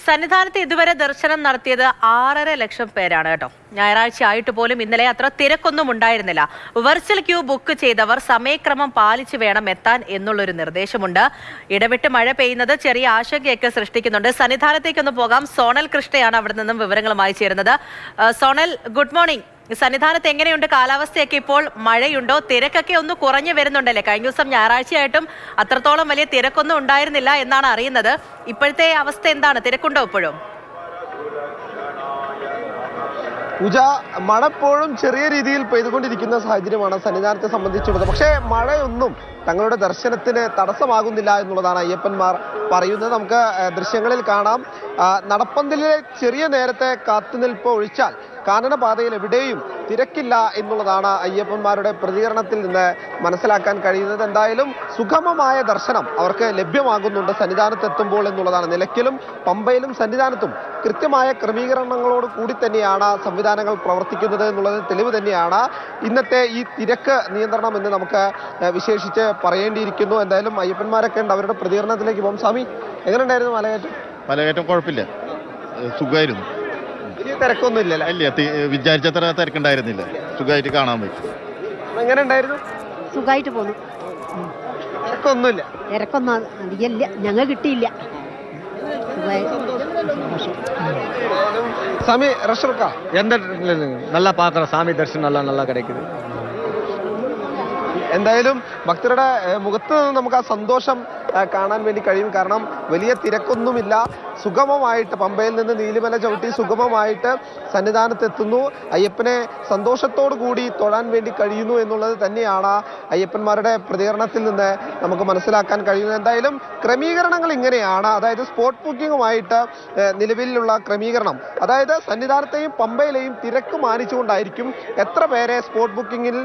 സന്നിധാനത്ത് ഇതുവരെ ദർശനം നടത്തിയത് 6.5 ലക്ഷം പേരാണ് കേട്ടോ. ഞായറാഴ്ച ആയിട്ട് പോലും ഇന്നലെ അത്ര തിരക്കൊന്നും ഉണ്ടായിരുന്നില്ല. വെർച്വൽ ക്യൂ ബുക്ക് ചെയ്തവർ സമയക്രമം പാലിച്ചു വേണം എത്താൻ എന്നുള്ളൊരു നിർദ്ദേശമുണ്ട്. ഇടവിട്ട് മഴ പെയ്യുന്നത് ചെറിയ ആശങ്കയൊക്കെ സൃഷ്ടിക്കുന്നുണ്ട്. സന്നിധാനത്തേക്കൊന്ന് പോകാം. സോണൽ കൃഷ്ണയാണ് അവിടെ നിന്നും വിവരങ്ങളുമായി ചേരുന്നത്. Zonal, good morning. സന്നിധാനത്ത് എങ്ങനെയുണ്ട് കാലാവസ്ഥയൊക്കെ? ഇപ്പോൾ മഴയുണ്ടോ? തിരക്കൊക്കെ ഒന്ന് കുറഞ്ഞു വരുന്നുണ്ടല്ലേ? കഴിഞ്ഞ ദിവസം ഞായറാഴ്ചയായിട്ടും അത്രത്തോളം വലിയ തിരക്കൊന്നും ഉണ്ടായിരുന്നില്ല എന്നാണ് അറിയുന്നത്. ഇപ്പോഴത്തെ അവസ്ഥ എന്താണ്? തിരക്കുണ്ടോ ഇപ്പോഴും? പൂജ, മഴ ഇപ്പോഴും ചെറിയ രീതിയിൽ പെയ്തുകൊണ്ടിരിക്കുന്ന സാഹചര്യമാണ് സന്നിധാനത്തെ സംബന്ധിച്ചുള്ളത്. പക്ഷേ മഴയൊന്നും തങ്ങളുടെ ദർശനത്തിന് തടസ്സമാകുന്നില്ല എന്നുള്ളതാണ് അയ്യപ്പന്മാർ പറയുന്നത്. നമുക്ക് ദൃശ്യങ്ങളിൽ കാണാം. നടപ്പന്തലിലെ ചെറിയ നേരത്തെ കാത്തുനിൽപ്പ് ഒഴിച്ചാൽ കാനനപാതയിൽ എവിടെയും തിരക്കില്ല എന്നുള്ളതാണ് അയ്യപ്പന്മാരുടെ പ്രതികരണത്തിൽ നിന്ന് മനസ്സിലാക്കാൻ കഴിയുന്നത്. എന്തായാലും സുഗമമായ ദർശനം അവർക്ക് ലഭ്യമാകുന്നുണ്ട് സന്നിധാനത്തെത്തുമ്പോൾ എന്നുള്ളതാണ്. നിലയ്ക്കലും പമ്പയിലും സന്നിധാനത്തും കൃത്യമായ ക്രമീകരണങ്ങളോട് കൂടി തന്നെയാണ് സംവിധാനങ്ങൾ പ്രവർത്തിക്കുന്നത് എന്നുള്ളത് തെളിവ് തന്നെയാണ് ഇന്നത്തെ ഈ തിരക്ക് നിയന്ത്രണം എന്ന് നമുക്ക് വിശേഷിച്ച് പറയേണ്ടിയിരിക്കുന്നു. എന്തായാലും അയ്യപ്പന്മാരൊക്കെ ഉണ്ട്. അവരുടെ പ്രതികരണത്തിലേക്ക് പോകും. സ്വാമി, എങ്ങനെ ഉണ്ടായിരുന്നു മലകയറ്റം? മലകയറ്റം കുഴപ്പമില്ല, സുഖമായിരുന്നു. വലിയ തിരക്കൊന്നും ഇല്ലല്ലോ? ഇല്ല, വിചാരിച്ചത്ര തിരക്കുണ്ടായിരുന്നില്ല. സുഖമായിട്ട് കാണാൻ പറ്റും. എങ്ങനെ ഉണ്ടായിരുന്നു? സുഖമായിട്ട് പോന്നു. തിരക്കൊന്നുമില്ല? തിരക്കൊന്നും അധികമില്ല, ഞങ്ങൾ കിട്ടിയില്ല. சாமி ரஷ் இருக்கா? எந்த நல்லா பார்க்குறோம். சாமி தரிசனம் நல்லா கிடைக்குது. എന്തായാലും ഭക്തരുടെ മുഖത്ത് നിന്ന് നമുക്ക് ആ സന്തോഷം കാണാൻ വേണ്ടി കഴിയും. കാരണം വലിയ തിരക്കൊന്നുമില്ല. സുഗമമായിട്ട് പമ്പയിൽ നിന്ന് നീലിമല ചവിട്ടി സുഗമമായിട്ട് സന്നിധാനത്തെത്തുന്നു. അയ്യപ്പനെ സന്തോഷത്തോടു കൂടി തൊഴാൻ വേണ്ടി കഴിയുന്നു എന്നുള്ളത് തന്നെയാണ് അയ്യപ്പന്മാരുടെ പ്രതികരണത്തിൽ നിന്ന് നമുക്ക് മനസ്സിലാക്കാൻ കഴിയുന്നത്. എന്തായാലും ക്രമീകരണങ്ങൾ ഇങ്ങനെയാണ്. അതായത് സ്പോട്ട് ബുക്കിങ്ങുമായിട്ട് നിലവിലുള്ള ക്രമീകരണം, അതായത് സന്നിധാനത്തെയും പമ്പയിലെയും തിരക്ക് മാനിച്ചുകൊണ്ടായിരിക്കും എത്ര പേരെ സ്പോട്ട് ബുക്കിങ്ങിൽ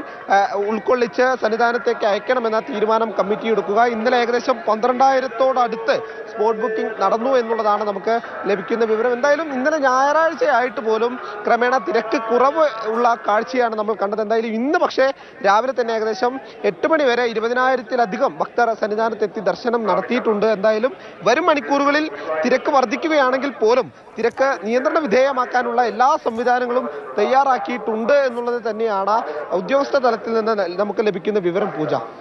ഉൾക്കൊള്ളിച്ച് സന്നിധാനത്തേക്ക് അയക്കണമെന്ന തീരുമാനം കമ്മിറ്റി എടുക്കുക. ഇന്നലെ ഏകദേശം 12,000-ഓടടുത്ത് സ്പോട്ട് ബുക്കിംഗ് നടന്നു എന്നുള്ളതാണ് നമുക്ക് ലഭിക്കുന്ന വിവരം. എന്തായാലും ഇന്നലെ ഞായറാഴ്ചയായിട്ട് പോലും ക്രമേണ തിരക്ക് കുറവ് ഉള്ള കാഴ്ചയാണ് നമ്മൾ കണ്ടത്. എന്തായാലും ഇന്ന് പക്ഷേ രാവിലെ തന്നെ ഏകദേശം 8 മണി വരെ 20,000-ലധികം ഭക്തർ സന്നിധാനത്തെത്തി ദർശനം നടത്തിയിട്ടുണ്ട്. എന്തായാലും വരും മണിക്കൂറുകളിൽ തിരക്ക് വർദ്ധിക്കുകയാണെങ്കിൽ പോലും തിരക്ക് നിയന്ത്രണ വിധേയമാക്കാനുള്ള എല്ലാ സംവിധാനങ്ങളും തയ്യാറാക്കിയിട്ടുണ്ട് എന്നുള്ളത് തന്നെയാണ് ഉദ്യോഗസ്ഥ തലത്തിൽ നിന്ന് നമുക്ക് ലഭിക്കുന്ന വിവരം. പൂജ.